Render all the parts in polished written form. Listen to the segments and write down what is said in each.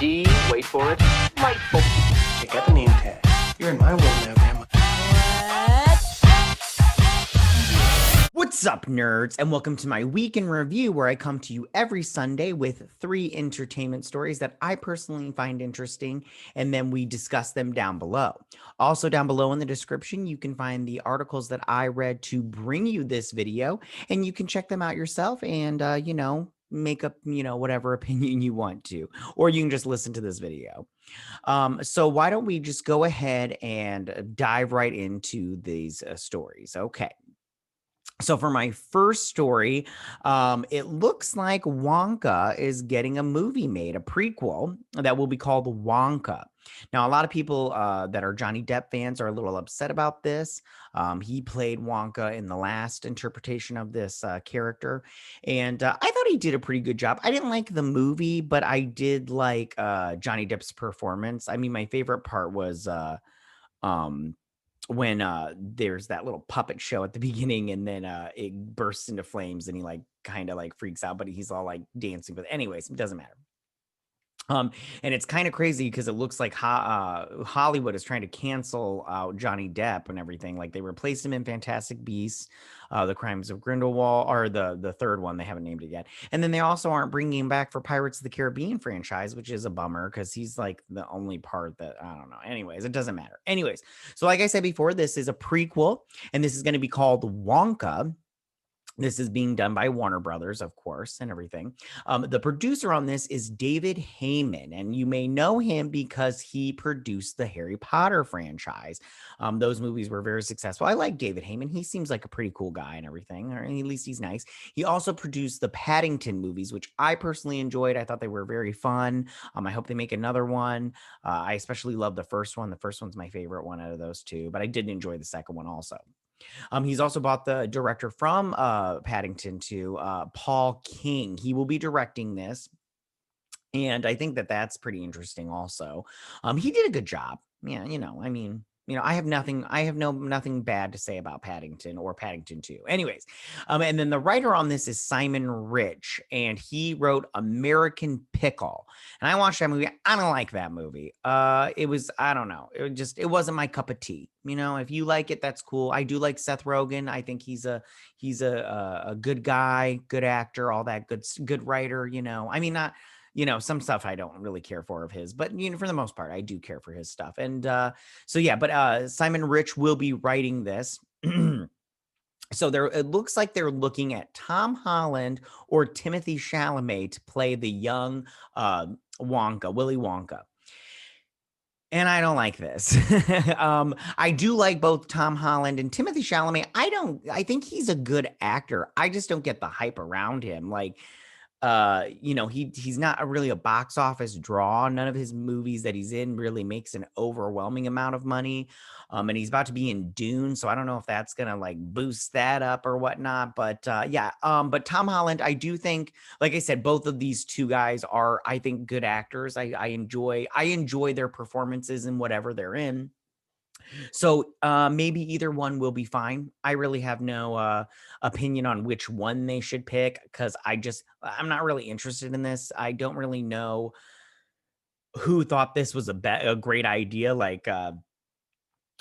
D, wait for it, light bulb. Check out the name tag. You're in my world now, Grandma. What's up, nerds, and welcome to my week in review, where I come to you every Sunday with 3 entertainment stories that I personally find interesting, and then we discuss them down below. Also, down below in the description, you can find the articles that I read to bring you this video, and you can check them out yourself and, make up, whatever opinion you want to, or you can just listen to this video. So why don't we just go ahead and dive right into these stories? Okay. So for my first story, it looks like Wonka is getting a movie made, a prequel that will be called Wonka. Now, a lot of people that are Johnny Depp fans are a little upset about this. He played Wonka in the last interpretation of this character, and I thought he did a pretty good job. I didn't like the movie, but I did like Johnny Depp's performance. I mean, my favorite part was um, when there's that little puppet show at the beginning, and then it bursts into flames and he like kind of like freaks out, but he's all like dancing. But anyways, it doesn't matter. And it's kind of crazy because it looks like Hollywood is trying to cancel out Johnny Depp and everything. Like they replaced him in Fantastic Beasts, The Crimes of Grindelwald, or the third one, they haven't named it yet. And then they also aren't bringing him back for Pirates of the Caribbean franchise, which is a bummer because he's like the only part that I don't know. Anyways, it doesn't matter. Anyways, so like I said before, this is a prequel, and this is going to be called Wonka. This is being done by Warner Brothers, of course, and everything. The producer on this is David Heyman, and you may know him because he produced the Harry Potter franchise. Those movies were very successful. I like David Heyman. He seems like a pretty cool guy and everything, or at least he's nice. He also produced the Paddington movies, which I personally enjoyed. I thought they were very fun. I hope they make another one. I especially love the first one. The first one's my favorite one out of those two, but I did enjoy the second one also. He's also bought the director from Paddington 2, Paul King. He will be directing this, and I think that that's pretty interesting also. He did a good job. Yeah, I mean, I have nothing bad to say about Paddington or Paddington 2. Anyways, and then the writer on this is Simon Rich, and he wrote American Pickle. And I watched that movie. I don't like that movie. It was, I don't know. It wasn't my cup of tea. If you like it, that's cool. I do like Seth Rogen. I think he's a good guy, good actor, all that good writer. I mean, not. Some stuff I don't really care for of his, but for the most part, I do care for his stuff. And so yeah, but Simon Rich will be writing this. So it looks like they're looking at Tom Holland or Timothy Chalamet to play the young Wonka, Willy Wonka. And I don't like this. I do like both Tom Holland and Timothy Chalamet. I think he's a good actor. I just don't get the hype around him. Like, he's not really a box office draw. None of his movies that he's in really makes an overwhelming amount of money. And he's about to be in Dune, so I don't know if that's gonna like boost that up or whatnot. But yeah, but Tom Holland, I do think, like I said, both of these two guys are, I think, good actors. I enjoy their performances in whatever they're in. So maybe either one will be fine. I really have no opinion on which one they should pick because I'm not really interested in this. I don't really know who thought this was a great idea. Like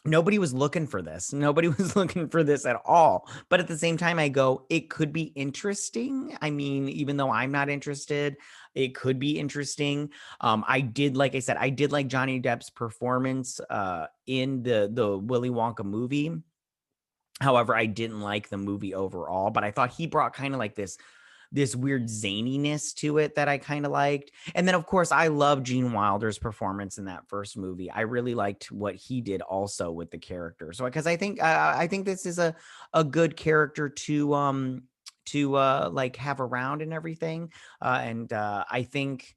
nobody was looking for this. Nobody was looking for this at all. But at the same time, I go, it could be interesting. I mean, even though I'm not interested, it could be interesting. Like I said, I did like Johnny Depp's performance in the Willy Wonka movie. However, I didn't like the movie overall, but I thought he brought kind of like this weird zaniness to it that I kind of liked. And then, of course, I love Gene Wilder's performance in that first movie. I really liked what he did also with the character. So, because I think this is a good character to like have around and everything. And I think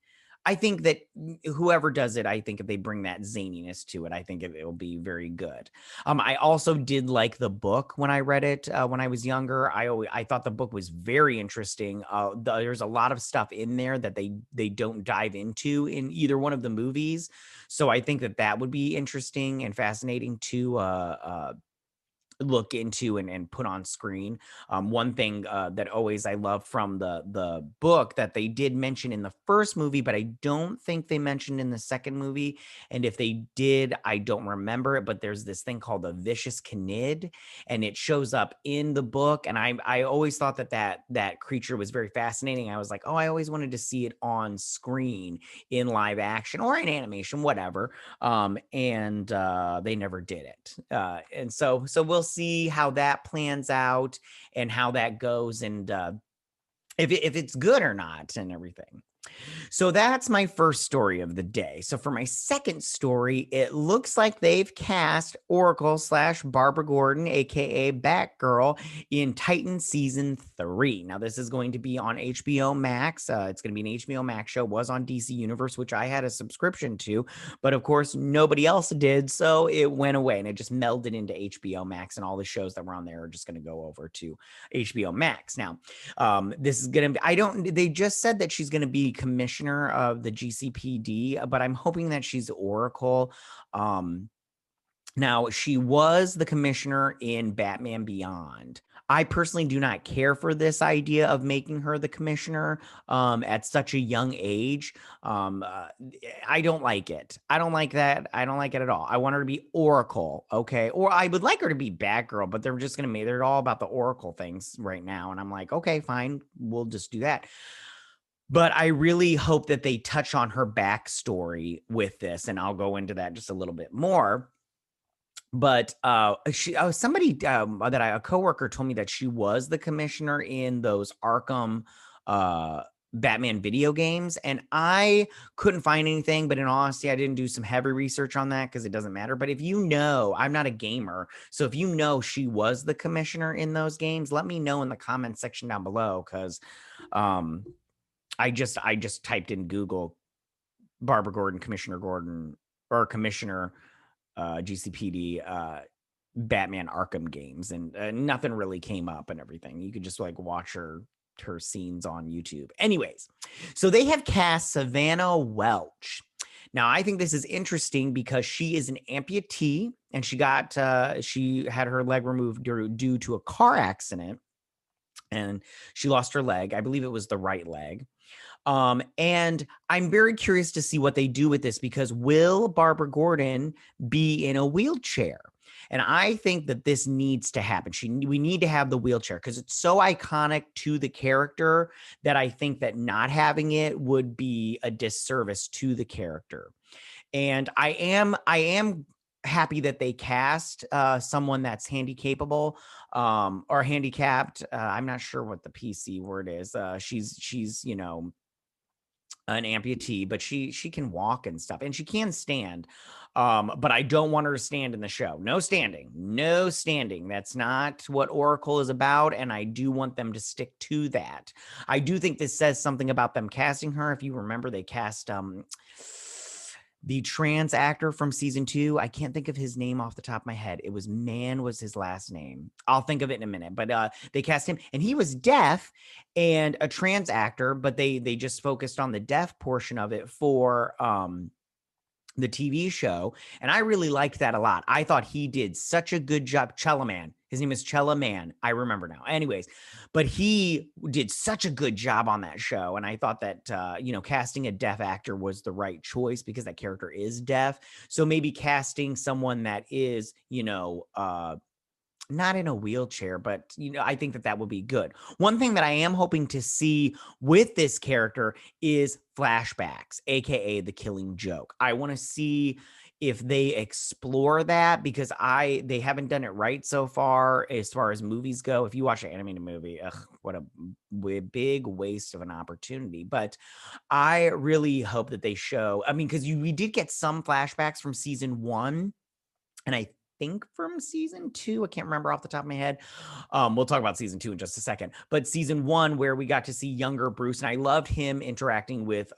that whoever does it, I think if they bring that zaniness to it, I think it will be very good. I also did like the book when I read it when I was younger. I thought the book was very interesting. There's a lot of stuff in there that they don't dive into in either one of the movies. So I think that would be interesting and fascinating look into and put on screen. One thing that always I love from the book that they did mention in the first movie, but I don't think they mentioned in the second movie. And if they did, I don't remember it. But there's this thing called a vicious canid, and it shows up in the book. And I always thought that creature was very fascinating. I was like, oh, I always wanted to see it on screen in live action or in animation, whatever. And they never did it. And so we'll see how that plans out and how that goes, and if it's good or not and everything. So that's my first story of the day. So for my second story, it looks like they've cast Oracle / Barbara Gordon, aka Batgirl, in Titan season 3. Now this is going to be on HBO Max. It's going to be an HBO Max show. It was on DC Universe, which I had a subscription to, but of course nobody else did, so it went away and it just melded into HBO Max, and all the shows that were on there are just going to go over to HBO Max. Now, this is going to be, they just said that she's going to be commissioner of the GCPD, but I'm hoping that she's Oracle. Now, she was the commissioner in Batman Beyond. I personally do not care for this idea of making her the commissioner at such a young age. I don't like it. I don't like that. I don't like it at all. I want her to be Oracle, okay? Or I would like her to be Batgirl, but they're just going to make, they're all about the Oracle things right now. And I'm like, okay, fine. We'll just do that. But I really hope that they touch on her backstory with this, and I'll go into that just a little bit more. But somebody a coworker told me that she was the commissioner in those Arkham Batman video games, and I couldn't find anything. But in honesty, I didn't do some heavy research on that because it doesn't matter. But if you know, I'm not a gamer, so if you know she was the commissioner in those games, let me know in the comment section down below, because I just typed in Google Barbara Gordon, Commissioner Gordon, or Commissioner GCPD Batman Arkham games, and nothing really came up and everything. You could just like watch her scenes on YouTube. Anyways, so they have cast Savannah Welch. Now, I think this is interesting because she is an amputee, and she had her leg removed due to a car accident, and she lost her leg. I believe it was the right leg. And I'm very curious to see what they do with this, because will Barbara Gordon be in a wheelchair? And I think that this needs to happen. We need to have the wheelchair because it's so iconic to the character that I think that not having it would be a disservice to the character. And I am happy that they cast someone that's handicappable or handicapped. I'm not sure what the PC word is. She's an amputee, but she can walk and stuff, and she can stand. But I don't want her to stand in the show. No standing. That's not what Oracle is about, and I do want them to stick to that. I do think this says something about them casting her. If you remember, they cast the trans actor from season 2. I can't think of his name off the top of my head. It was was his last name. I'll think of it in a minute. But they cast him, and he was deaf and a trans actor, but they just focused on the deaf portion of it for the TV show. And I really liked that a lot. I thought he did such a good job. Chellaman. His name is Chellaman. I remember now. Anyways, but he did such a good job on that show. And I thought that, casting a deaf actor was the right choice because that character is deaf. So maybe casting someone that is, not in a wheelchair, but I think that would be good. One thing that I am hoping to see with this character is flashbacks, aka the Killing Joke. I want to see if they explore that, because they haven't done it right so far as movies go. If you watch an animated movie, what a big waste of an opportunity. But I really hope that they show, because we did get some flashbacks from season 1, and I think from season 2, I can't remember off the top of my head. We'll talk about season 2 in just a second. But season 1, where we got to see younger Bruce, and I loved him interacting with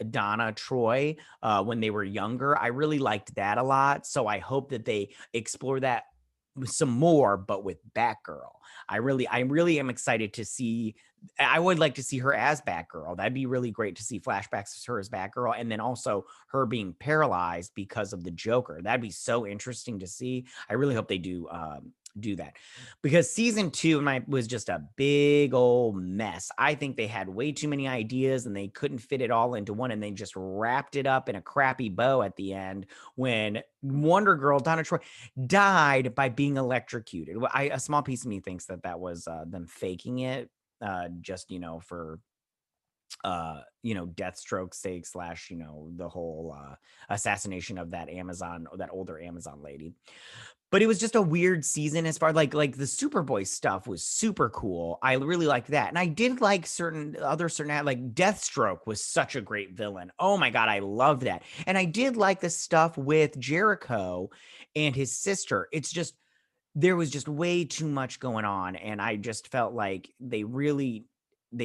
Donna Troy when they were younger. I really liked that a lot. So I hope that they explore that some more, but with Batgirl. I really am excited to see. I would like to see her as Batgirl. That'd be really great to see flashbacks of her as Batgirl, and then also her being paralyzed because of the Joker. That'd be so interesting to see. I really hope they do do that, because season 2 was just a big old mess. I think they had way too many ideas and they couldn't fit it all into one, and they just wrapped it up in a crappy bow at the end when Wonder Girl, Donna Troy, died by being electrocuted. A small piece of me thinks that was them faking it, just for Deathstroke's sake, slash the whole assassination of that older Amazon lady. But it was just a weird season as far like the Superboy stuff was super cool. I really liked that. And I did like certain like Deathstroke was such a great villain. Oh my God, I love that. And I did like the stuff with Jericho and his sister. It's just, there was just way too much going on. And I just felt like they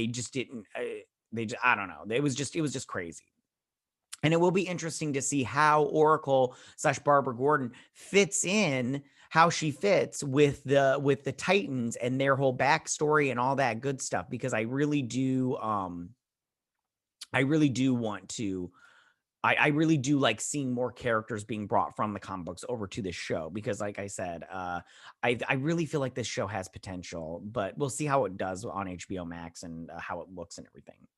just didn't, I don't know. It was just crazy. And it will be interesting to see how Oracle / Barbara Gordon fits in, how she fits with the Titans and their whole backstory and all that good stuff, because I really do want to. I really do like seeing more characters being brought from the comic books over to this show, because like I said, I really feel like this show has potential, but we'll see how it does on HBO Max and how it looks and everything.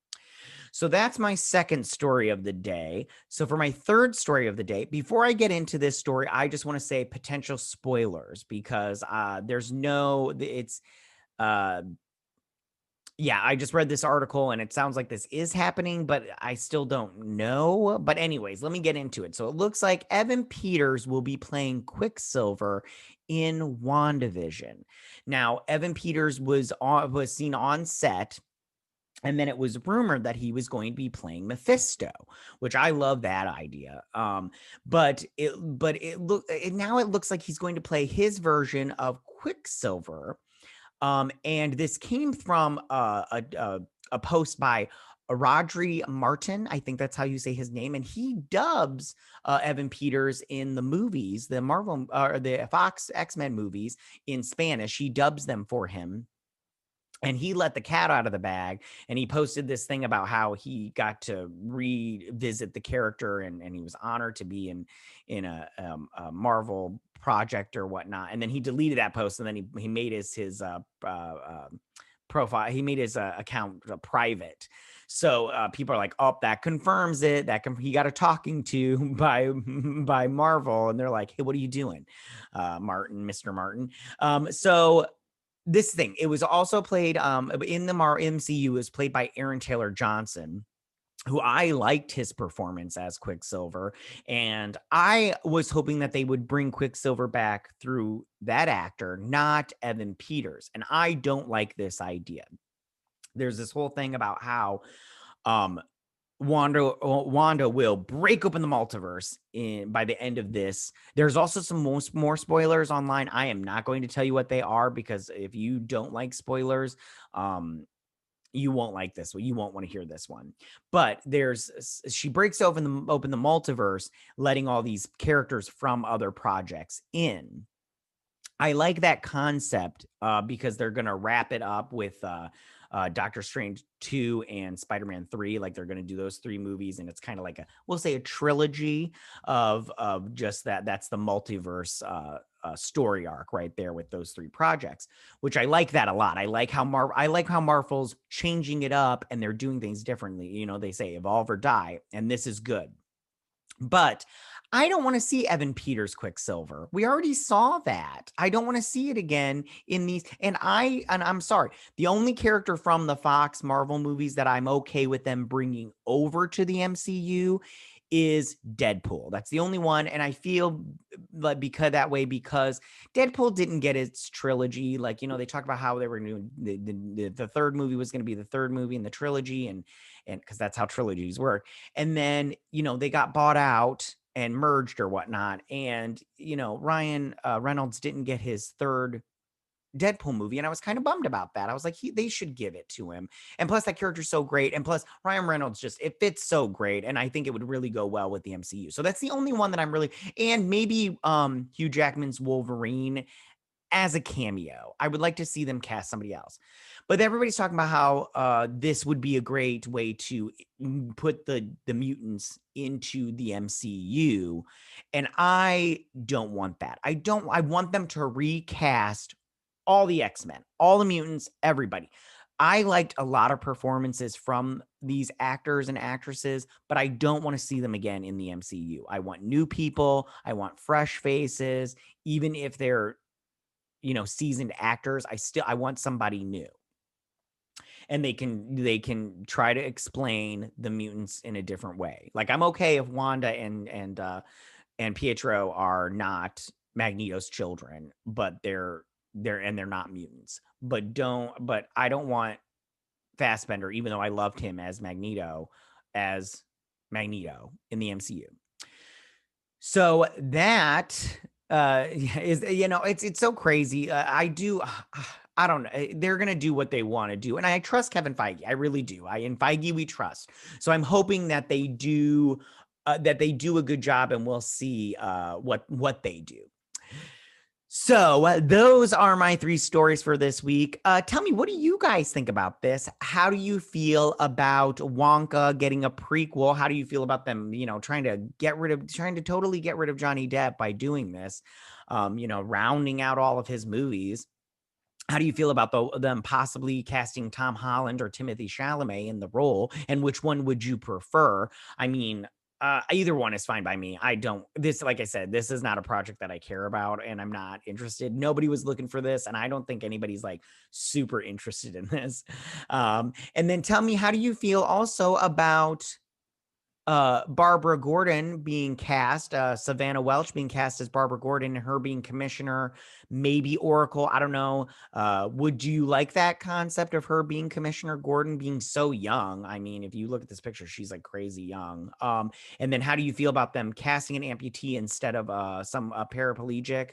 So that's my second story of the day. So for my third story of the day, before I get into this story, I just want to say potential spoilers, because I just read this article and it sounds like this is happening, but I still don't know. But anyways, let me get into it. So it looks like Evan Peters will be playing Quicksilver in WandaVision. Now, Evan Peters was seen on set, and then it was rumored that he was going to be playing Mephisto, which I love that idea. But now it looks like he's going to play his version of Quicksilver. And this came from a post by Rodri Martin. I think that's how you say his name. And he dubs Evan Peters in the movies, the Marvel or the Fox X-Men movies in Spanish. He dubs them for him. And he let the cat out of the bag, and he posted this thing about how he got to revisit the character, and he was honored to be in a Marvel project or whatnot. And then he deleted that post, and then he made his profile. He made his account private. So people are like, "Oh, that confirms it. He got a talking to by Marvel," and they're like, "Hey, what are you doing, Mr. Martin?" So this thing, it was also played in the MCU, was played by Aaron Taylor Johnson, who I liked his performance as Quicksilver. And I was hoping that they would bring Quicksilver back through that actor, not Evan Peters. And I don't like this idea. There's this whole thing about how Wanda will break open the multiverse by the end of this. There's also some more spoilers online. I am not going to tell you what they are, because if you don't like spoilers, you won't like this one. You won't want to hear this one. But she breaks open the multiverse, letting all these characters from other projects in. I like that concept because they're going to wrap it up with Doctor Strange 2 and Spider-Man 3. Like, they're going to do those 3 movies, and it's kind of like we'll say a trilogy of just that. That's the multiverse story arc right there with those 3 projects, which I like that a lot. I like how Marvel's changing it up and they're doing things differently. They say evolve or die, and this is good. But I don't want to see Evan Peters Quicksilver. We already saw that. I don't want to see it again in these. And I'm sorry. The only character from the Fox Marvel movies that I'm okay with them bringing over to the MCU is Deadpool. That's the only one. And I feel like because Deadpool didn't get its trilogy. Like, they talked about how they were doing the third movie was going to be the third movie in the trilogy. And because that's how trilogies work. And then, they got bought out and merged or whatnot. And, Ryan Reynolds didn't get his third Deadpool movie, and I was kind of bummed about that. I was like, they should give it to him. And plus, that character's so great. And plus, Ryan Reynolds it fits so great. And I think it would really go well with the MCU. So that's the only one that I'm really, and maybe Hugh Jackman's Wolverine. as a cameo. I would like to see them cast somebody else. But everybody's talking about how this would be a great way to put the mutants into the MCU. And I don't want that. I want them to recast all the X-Men, all the mutants, everybody. I liked a lot of performances from these actors and actresses, but I don't want to see them again in the MCU. I want new people. I want fresh faces, even if they're, seasoned actors. I want somebody new. And they can try to explain the mutants in a different way. Like, I'm okay if Wanda and Pietro are not Magneto's children, but they're not mutants. But I don't want Fassbender, even though I loved him as Magneto in the MCU. So that is, it's so crazy. I don't know. They're going to do what they want to do. And I trust Kevin Feige. I really do. In Feige, we trust. So I'm hoping that they do a good job, and we'll see what they do. So those are my 3 stories for this week. Tell me, what do you guys think about this? How do you feel about Wonka getting a prequel? How do you feel about them, trying to totally get rid of Johnny Depp by doing this, rounding out all of his movies? How do you feel about them possibly casting Tom Holland or Timothée Chalamet in the role? And which one would you prefer? I mean, either one is fine by me. Like I said, this is not a project that I care about, and I'm not interested. Nobody was looking for this, and I don't think anybody's like super interested in this. And then tell me, how do you feel also about Barbara Gordon being cast, Savannah Welch being cast as Barbara Gordon, and her being commissioner, maybe Oracle. I don't know. Would you like that concept of her being Commissioner Gordon, being so young? I mean, if you look at this picture, she's like crazy young. And then how do you feel about them casting an amputee instead of a paraplegic?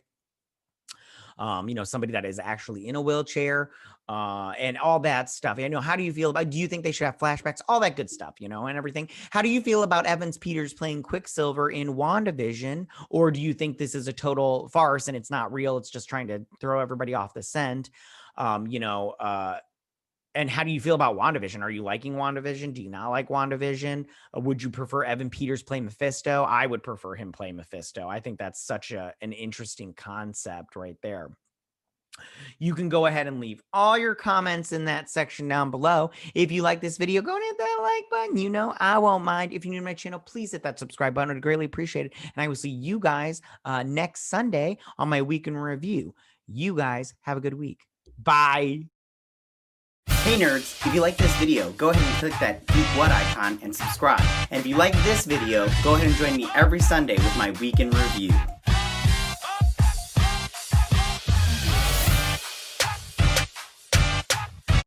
Somebody that is actually in a wheelchair, and all that stuff. How do you feel do you think they should have flashbacks, all that good stuff, and everything? How do you feel about Evans Peters playing Quicksilver in WandaVision? Or do you think this is a total farce and it's not real? It's just trying to throw everybody off the scent. And how do you feel about WandaVision? Are you liking WandaVision? Do you not like WandaVision? Would you prefer Evan Peters play Mephisto? I would prefer him play Mephisto. I think that's such an interesting concept right there. You can go ahead and leave all your comments in that section down below. If you like this video, go and hit that like button. I won't mind. If you're new to my channel, please hit that subscribe button. I'd greatly appreciate it. And I will see you guys next Sunday on my week in review. You guys have a good week. Bye. Hey nerds, if you like this video, go ahead and click that Geek What icon and subscribe. And if you like this video, go ahead and join me every Sunday with my week in review.